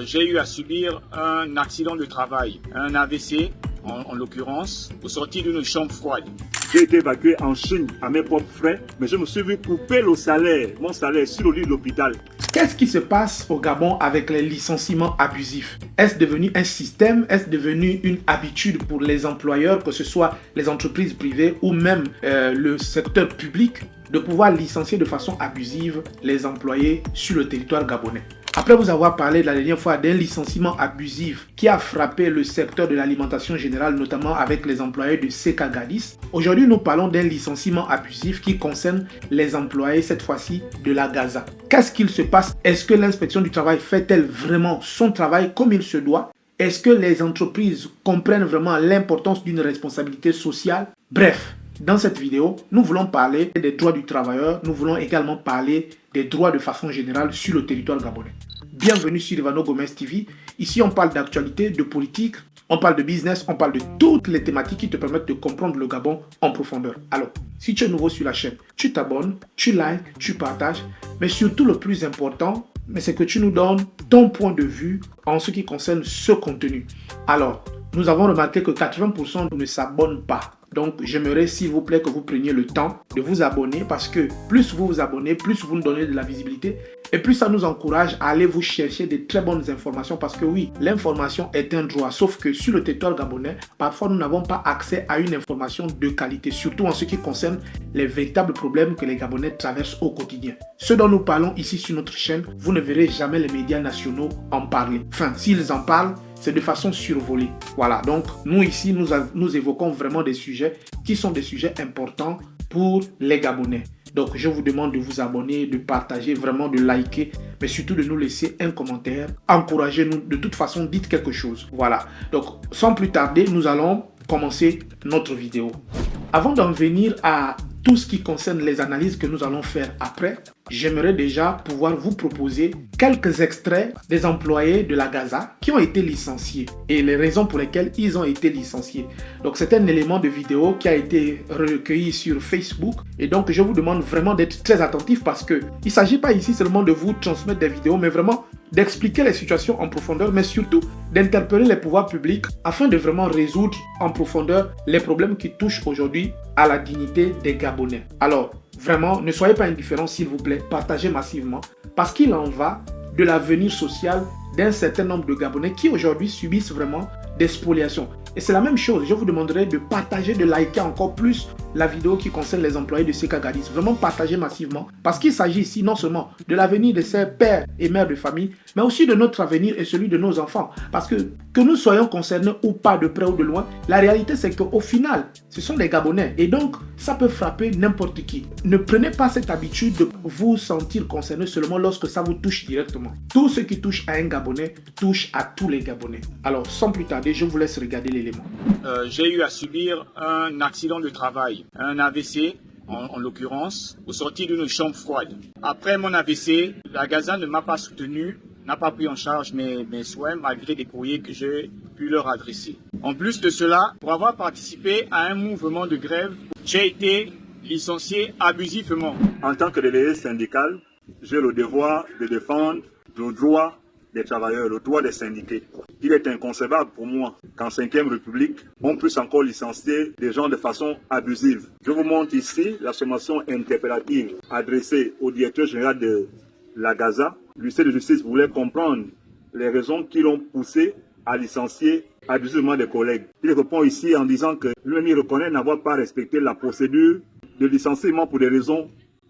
J'ai eu à subir un accident de travail, un AVC en l'occurrence, au sortir d'une chambre froide. J'ai été évacué en Chine à mes propres frais, mais je me suis vu couper mon salaire sur le lit de l'hôpital. Qu'est-ce qui se passe au Gabon avec les licenciements abusifs? Est-ce devenu un système? Est-ce devenu une habitude pour les employeurs, que ce soit les entreprises privées ou même le secteur public, de pouvoir licencier de façon abusive les employés sur le territoire gabonais? Après vous avoir parlé la dernière fois d'un licenciement abusif qui a frappé le secteur de l'alimentation générale, notamment avec les employés de Seka Gadis, aujourd'hui nous parlons d'un licenciement abusif qui concerne les employés, cette fois-ci, de la Gaza. Qu'est-ce qu'il se passe? Est-ce que l'inspection du travail fait-elle vraiment son travail comme il se doit? Est-ce que les entreprises comprennent vraiment l'importance d'une responsabilité sociale? Bref, dans cette vidéo, nous voulons parler des droits du travailleur, nous voulons également parler des droits de façon générale sur le territoire gabonais. Bienvenue sur Ivano Gomez TV. Ici, on parle d'actualité, de politique, on parle de business, on parle de toutes les thématiques qui te permettent de comprendre le Gabon en profondeur. Alors, si tu es nouveau sur la chaîne, tu t'abonnes, tu likes, tu partages, mais surtout le plus important, c'est que tu nous donnes ton point de vue en ce qui concerne ce contenu. Alors, nous avons remarqué que 80% ne s'abonnent pas. Donc, j'aimerais s'il vous plaît que vous preniez le temps de vous abonner parce que plus vous vous abonnez, plus vous nous donnez de la visibilité et plus ça nous encourage à aller vous chercher de très bonnes informations parce que oui, l'information est un droit. Sauf que sur le territoire gabonais, parfois nous n'avons pas accès à une information de qualité, surtout en ce qui concerne les véritables problèmes que les Gabonais traversent au quotidien. Ce dont nous parlons ici sur notre chaîne, vous ne verrez jamais les médias nationaux en parler. Enfin, s'ils en parlent, c'est de façon survolée. Voilà, donc nous ici, nous évoquons vraiment des sujets qui sont des sujets importants pour les Gabonais. Donc je vous demande de vous abonner, de partager, vraiment de liker, mais surtout de nous laisser un commentaire. Encouragez-nous, de toute façon, dites quelque chose. Voilà, donc sans plus tarder, nous allons commencer notre vidéo. Avant d'en venir à tout ce qui concerne les analyses que nous allons faire après, j'aimerais déjà pouvoir vous proposer quelques extraits des employés de la Gaza qui ont été licenciés et les raisons pour lesquelles ils ont été licenciés. Donc c'est un élément de vidéo qui a été recueilli sur Facebook et donc je vous demande vraiment d'être très attentif parce que il ne s'agit pas ici seulement de vous transmettre des vidéos mais vraiment d'expliquer les situations en profondeur, mais surtout d'interpeller les pouvoirs publics afin de vraiment résoudre en profondeur les problèmes qui touchent aujourd'hui à la dignité des Gabonais. Alors, vraiment, ne soyez pas indifférents s'il vous plaît, partagez massivement, parce qu'il en va de l'avenir social d'un certain nombre de Gabonais qui aujourd'hui subissent vraiment des spoliations. Et c'est la même chose, je vous demanderai de partager, de liker encore plus la vidéo qui concerne les employés de Seka Gadis. Vraiment partagez massivement parce qu'il s'agit ici non seulement de l'avenir de ces pères et mères de famille, mais aussi de notre avenir et celui de nos enfants. Parce que nous soyons concernés ou pas de près ou de loin, la réalité c'est qu'au final, ce sont des Gabonais et donc ça peut frapper n'importe qui. Ne prenez pas cette habitude de vous sentir concerné seulement lorsque ça vous touche directement. Tout ce qui touche à un Gabonais touche à tous les Gabonais. Alors sans plus tarder, je vous laisse regarder l'élément. J'ai eu à subir un accident de travail, un AVC en l'occurrence, au sortir d'une chambre froide. Après mon AVC, la Gaza ne m'a pas soutenu, n'a pas pris en charge mes soins malgré des courriers que j'ai pu leur adresser. En plus de cela, pour avoir participé à un mouvement de grève, j'ai été licencié abusivement. En tant que délégué syndical, j'ai le devoir de défendre le droit des travailleurs, le droit des syndiqués. Il est inconcevable pour moi qu'en 5e République, on puisse encore licencier des gens de façon abusive. Je vous montre ici la sommation interpellative adressée au directeur général de la Gaza. L'huissier de justice voulait comprendre les raisons qui l'ont poussé à licencier abusivement des collègues. Il répond ici en disant que lui-même reconnaît n'avoir pas respecté la procédure de licenciement pour des raisons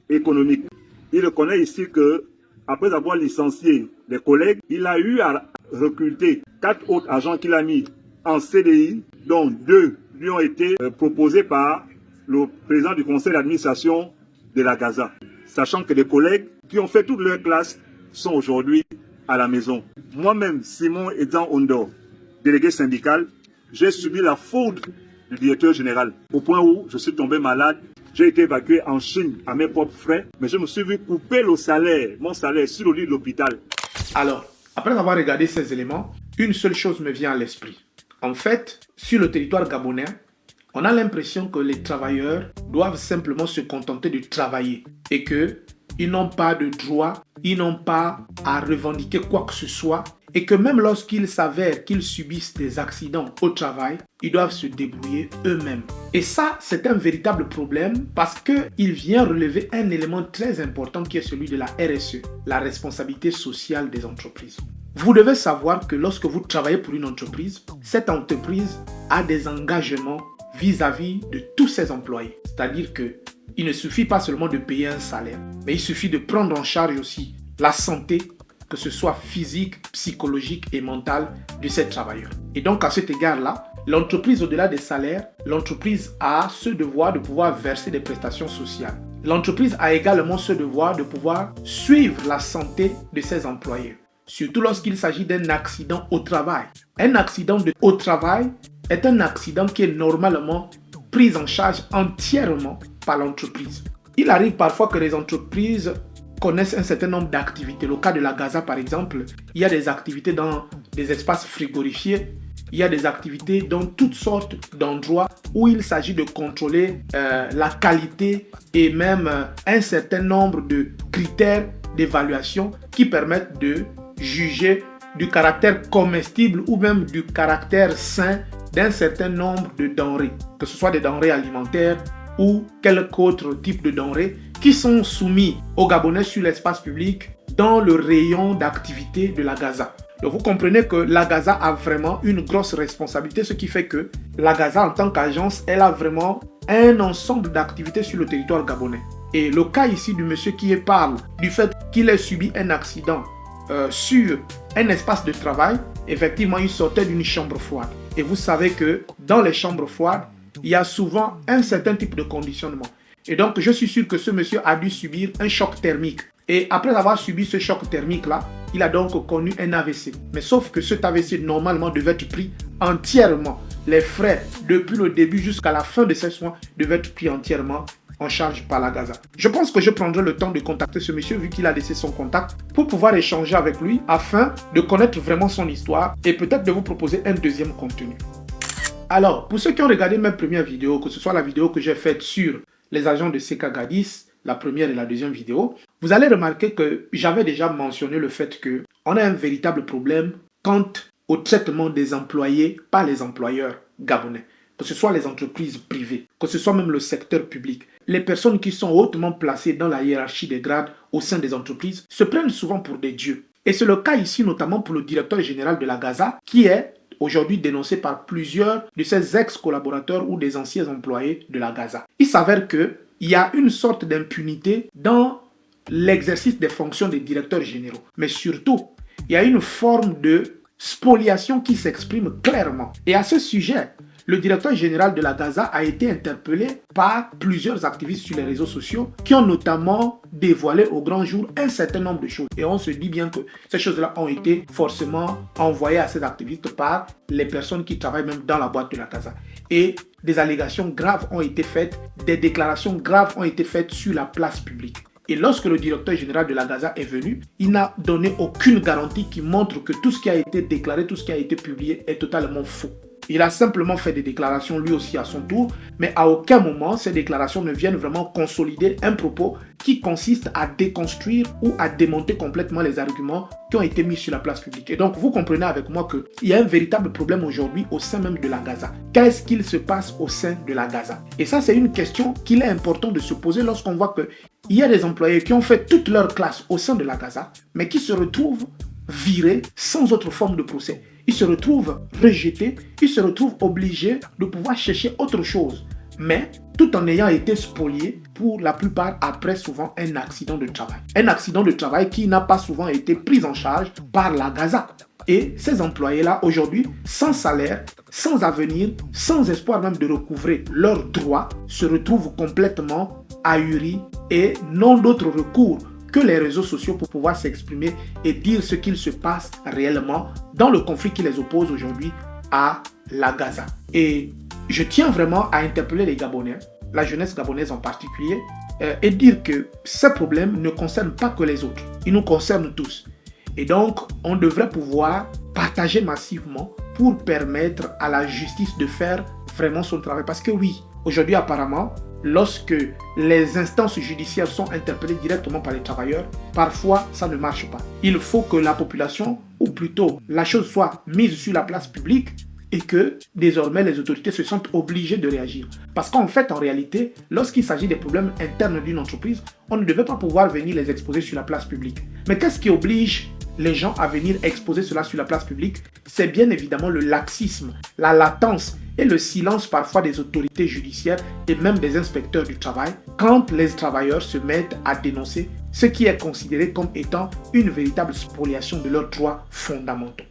économiques. Il reconnaît ici que après avoir licencié des collègues, il a eu à recruter 4 autres agents qu'il a mis en CDI, dont 2 lui ont été proposés par le président du conseil d'administration de la Gaza. Sachant que des collègues qui ont fait toute leur classe sont aujourd'hui à la maison. Moi-même, Simon Edan Ondor, délégué syndical, j'ai subi la foudre du directeur général, au point où je suis tombé malade. J'ai été évacué en Chine à mes propres frais, mais je me suis vu couper mon salaire sur le lit de l'hôpital. Alors, après avoir regardé ces éléments, une seule chose me vient à l'esprit. En fait, sur le territoire gabonais, on a l'impression que les travailleurs doivent simplement se contenter de travailler et qu'ils n'ont pas de droit, ils n'ont pas à revendiquer quoi que ce soit et que même lorsqu'il s'avère qu'ils subissent des accidents au travail, ils doivent se débrouiller eux-mêmes. Et ça, c'est un véritable problème parce qu'il vient relever un élément très important qui est celui de la RSE, la responsabilité sociale des entreprises. Vous devez savoir que lorsque vous travaillez pour une entreprise, cette entreprise a des engagements vis-à-vis de tous ses employés. C'est-à-dire qu'il ne suffit pas seulement de payer un salaire, mais il suffit de prendre en charge aussi la santé, que ce soit physique, psychologique et mentale de ces travailleurs. Et donc à cet égard-là, l'entreprise, au-delà des salaires, l'entreprise a ce devoir de pouvoir verser des prestations sociales. L'entreprise a également ce devoir de pouvoir suivre la santé de ses employés, surtout lorsqu'il s'agit d'un accident au travail. Un accident au travail est un accident qui est normalement pris en charge entièrement par l'entreprise. Il arrive parfois que les entreprises connaissent un certain nombre d'activités. Le cas de la Gaza, par exemple, il y a des activités dans des espaces frigorifiés, il y a des activités dans toutes sortes d'endroits où il s'agit de contrôler la qualité et même un certain nombre de critères d'évaluation qui permettent de juger du caractère comestible ou même du caractère sain d'un certain nombre de denrées, que ce soit des denrées alimentaires ou quelque autre type de denrées qui sont soumis aux Gabonais sur l'espace public dans le rayon d'activité de la Gaza. Donc vous comprenez que la Gaza a vraiment une grosse responsabilité, ce qui fait que la Gaza en tant qu'agence, elle a vraiment un ensemble d'activités sur le territoire gabonais. Et le cas ici du monsieur qui parle du fait qu'il ait subi un accident sur un espace de travail, effectivement il sortait d'une chambre froide. Et vous savez que dans les chambres froides, il y a souvent un certain type de conditionnement. Et donc, je suis sûr que ce monsieur a dû subir un choc thermique. Et après avoir subi ce choc thermique-là, il a donc connu un AVC. Mais sauf que cet AVC, normalement, devait être pris entièrement. Les frais, depuis le début jusqu'à la fin de ses soins, devaient être pris entièrement en charge par la Gaza. Je pense que je prendrai le temps de contacter ce monsieur, vu qu'il a laissé son contact, pour pouvoir échanger avec lui, afin de connaître vraiment son histoire et peut-être de vous proposer un deuxième contenu. Alors, pour ceux qui ont regardé mes premières vidéos, que ce soit la vidéo que j'ai faite sur les agents de CK-Gadis, la première et la deuxième vidéo, vous allez remarquer que j'avais déjà mentionné le fait qu'on a un véritable problème quant au traitement des employés par les employeurs gabonais. Que ce soit les entreprises privées, que ce soit même le secteur public. Les personnes qui sont hautement placées dans la hiérarchie des grades au sein des entreprises se prennent souvent pour des dieux. Et c'est le cas ici notamment pour le directeur général de la Gaza, qui est aujourd'hui dénoncé par plusieurs de ses ex-collaborateurs ou des anciens employés de la Gaza. Il s'avère qu'il y a une sorte d'impunité dans l'exercice des fonctions des directeurs généraux. Mais surtout, il y a une forme de spoliation qui s'exprime clairement. Et à ce sujet, le directeur général de la Gaza a été interpellé par plusieurs activistes sur les réseaux sociaux qui ont notamment dévoilé au grand jour un certain nombre de choses. Et on se dit bien que ces choses-là ont été forcément envoyées à ces activistes par les personnes qui travaillent même dans la boîte de la Gaza. Et des allégations graves ont été faites, des déclarations graves ont été faites sur la place publique. Et lorsque le directeur général de la Gaza est venu, il n'a donné aucune garantie qui montre que tout ce qui a été déclaré, tout ce qui a été publié est totalement faux. Il a simplement fait des déclarations lui aussi à son tour, mais à aucun moment ces déclarations ne viennent vraiment consolider un propos qui consiste à déconstruire ou à démonter complètement les arguments qui ont été mis sur la place publique. Et donc vous comprenez avec moi qu'il y a un véritable problème aujourd'hui au sein même de la Gaza. Qu'est-ce qu'il se passe au sein de la Gaza? Et ça, c'est une question qu'il est important de se poser lorsqu'on voit qu'il y a des employés qui ont fait toute leur classe au sein de la Gaza, mais qui se retrouvent virés sans autre forme de procès. Ils se retrouvent rejetés, ils se retrouvent obligés de pouvoir chercher autre chose. Mais tout en ayant été spoliés, pour la plupart après souvent un accident de travail. Un accident de travail qui n'a pas souvent été pris en charge par la Gaza. Et ces employés-là, aujourd'hui, sans salaire, sans avenir, sans espoir même de recouvrer leurs droits, se retrouvent complètement ahuris et n'ont d'autre recours que les réseaux sociaux pour pouvoir s'exprimer et dire ce qu'il se passe réellement dans le conflit qui les oppose aujourd'hui à la Gaza. Et je tiens vraiment à interpeller les Gabonais, la jeunesse gabonaise en particulier, et dire que ces problèmes ne concernent pas que les autres, ils nous concernent tous. Et donc, on devrait pouvoir partager massivement pour permettre à la justice de faire vraiment son travail. Parce que oui, aujourd'hui apparemment, lorsque les instances judiciaires sont interpellées directement par les travailleurs, parfois ça ne marche pas. Il faut que la population, ou plutôt la chose soit mise sur la place publique et que désormais les autorités se sentent obligées de réagir. Parce qu'en fait, en réalité, lorsqu'il s'agit des problèmes internes d'une entreprise, on ne devait pas pouvoir venir les exposer sur la place publique. Mais qu'est-ce qui oblige les gens à venir exposer cela sur la place publique? C'est bien évidemment le laxisme, la latence et le silence parfois des autorités judiciaires et même des inspecteurs du travail quand les travailleurs se mettent à dénoncer ce qui est considéré comme étant une véritable spoliation de leurs droits fondamentaux.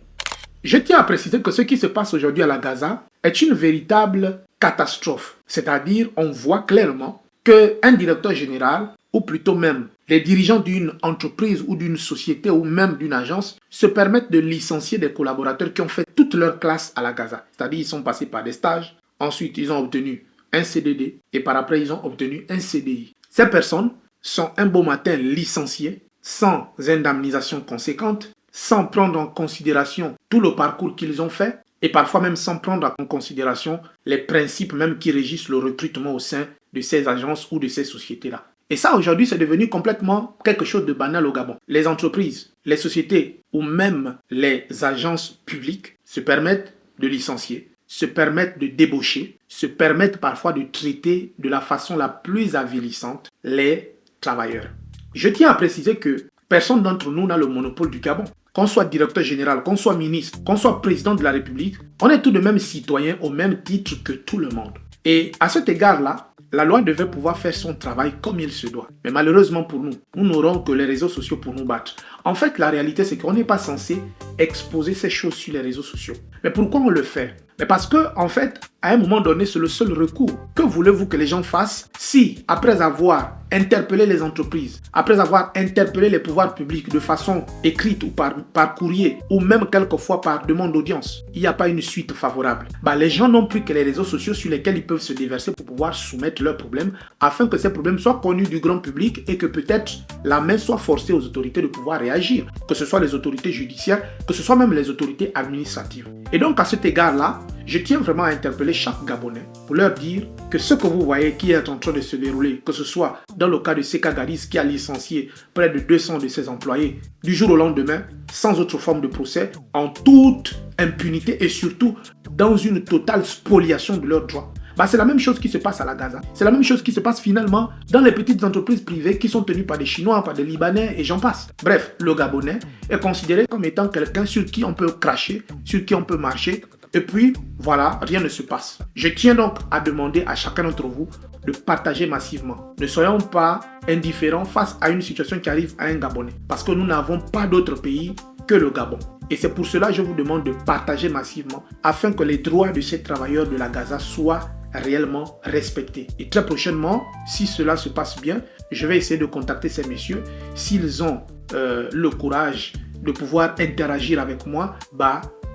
Je tiens à préciser que ce qui se passe aujourd'hui à la Gaza est une véritable catastrophe. C'est-à-dire, on voit clairement qu'un directeur général, ou plutôt même les dirigeants d'une entreprise ou d'une société ou même d'une agence, se permettent de licencier des collaborateurs qui ont fait toute leur classe à la Gaza. C'est-à-dire, ils sont passés par des stages, ensuite ils ont obtenu un CDD et par après ils ont obtenu un CDI. Ces personnes sont un beau matin licenciées, sans indemnisation conséquente, sans prendre en considération tout le parcours qu'ils ont fait et parfois même sans prendre en considération les principes même qui régissent le recrutement au sein de ces agences ou de ces sociétés-là. Et ça, aujourd'hui, c'est devenu complètement quelque chose de banal au Gabon. Les entreprises, les sociétés ou même les agences publiques se permettent de licencier, se permettent de débaucher, se permettent parfois de traiter de la façon la plus avilissante les travailleurs. Je tiens à préciser que personne d'entre nous n'a le monopole du Gabon. Qu'on soit directeur général, qu'on soit ministre, qu'on soit président de la République, on est tout de même citoyen au même titre que tout le monde. Et à cet égard-là, la loi devait pouvoir faire son travail comme il se doit. Mais malheureusement pour nous, nous n'aurons que les réseaux sociaux pour nous battre. En fait, la réalité, c'est qu'on n'est pas censé exposer ces choses sur les réseaux sociaux. Mais pourquoi on le fait? Mais parce que, en fait, à un moment donné, c'est le seul recours. Que voulez-vous que les gens fassent si, après avoir interpellé les entreprises, après avoir interpellé les pouvoirs publics de façon écrite ou par courrier, ou même quelquefois par demande d'audience, il n'y a pas une suite favorable? Les gens n'ont plus que les réseaux sociaux sur lesquels ils peuvent se déverser pour pouvoir soumettre leurs problèmes, afin que ces problèmes soient connus du grand public et que peut-être la main soit forcée aux autorités de pouvoir réagir, que ce soit les autorités judiciaires, que ce soit même les autorités administratives. Et donc à cet égard-là, je tiens vraiment à interpeller chaque Gabonais pour leur dire que ce que vous voyez qui est en train de se dérouler, que ce soit dans le cas de Seka Garis qui a licencié près de 200 de ses employés du jour au lendemain, sans autre forme de procès, en toute impunité et surtout dans une totale spoliation de leurs droits. C'est la même chose qui se passe à la Gaza. C'est la même chose qui se passe finalement dans les petites entreprises privées qui sont tenues par des Chinois, par des Libanais et j'en passe. Bref, le Gabonais est considéré comme étant quelqu'un sur qui on peut cracher, sur qui on peut marcher. Et puis, voilà, rien ne se passe. Je tiens donc à demander à chacun d'entre vous de partager massivement. Ne soyons pas indifférents face à une situation qui arrive à un Gabonais. Parce que nous n'avons pas d'autre pays que le Gabon. Et c'est pour cela que je vous demande de partager massivement afin que les droits de ces travailleurs de la Gaza soient réellement respectés. Et très prochainement, si cela se passe bien, je vais essayer de contacter ces messieurs. S'ils ont le courage de pouvoir interagir avec moi,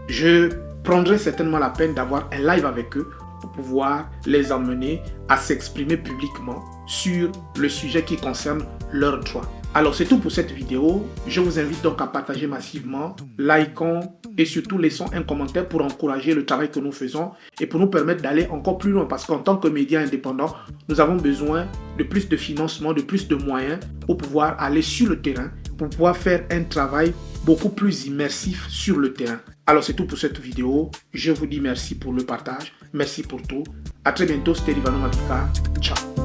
je prendrai certainement la peine d'avoir un live avec eux pour pouvoir les emmener à s'exprimer publiquement sur le sujet qui concerne leurs droits. Alors c'est tout pour cette vidéo. Je vous invite donc à partager massivement, likons et surtout laissons un commentaire pour encourager le travail que nous faisons et pour nous permettre d'aller encore plus loin parce qu'en tant que médias indépendants, nous avons besoin de plus de financement, de plus de moyens pour pouvoir aller sur le terrain, pour pouvoir faire un travail beaucoup plus immersif sur le terrain. Alors c'est tout pour cette vidéo. Je vous dis merci pour le partage, merci pour tout. À très bientôt, c'était Livano Mabika. Ciao.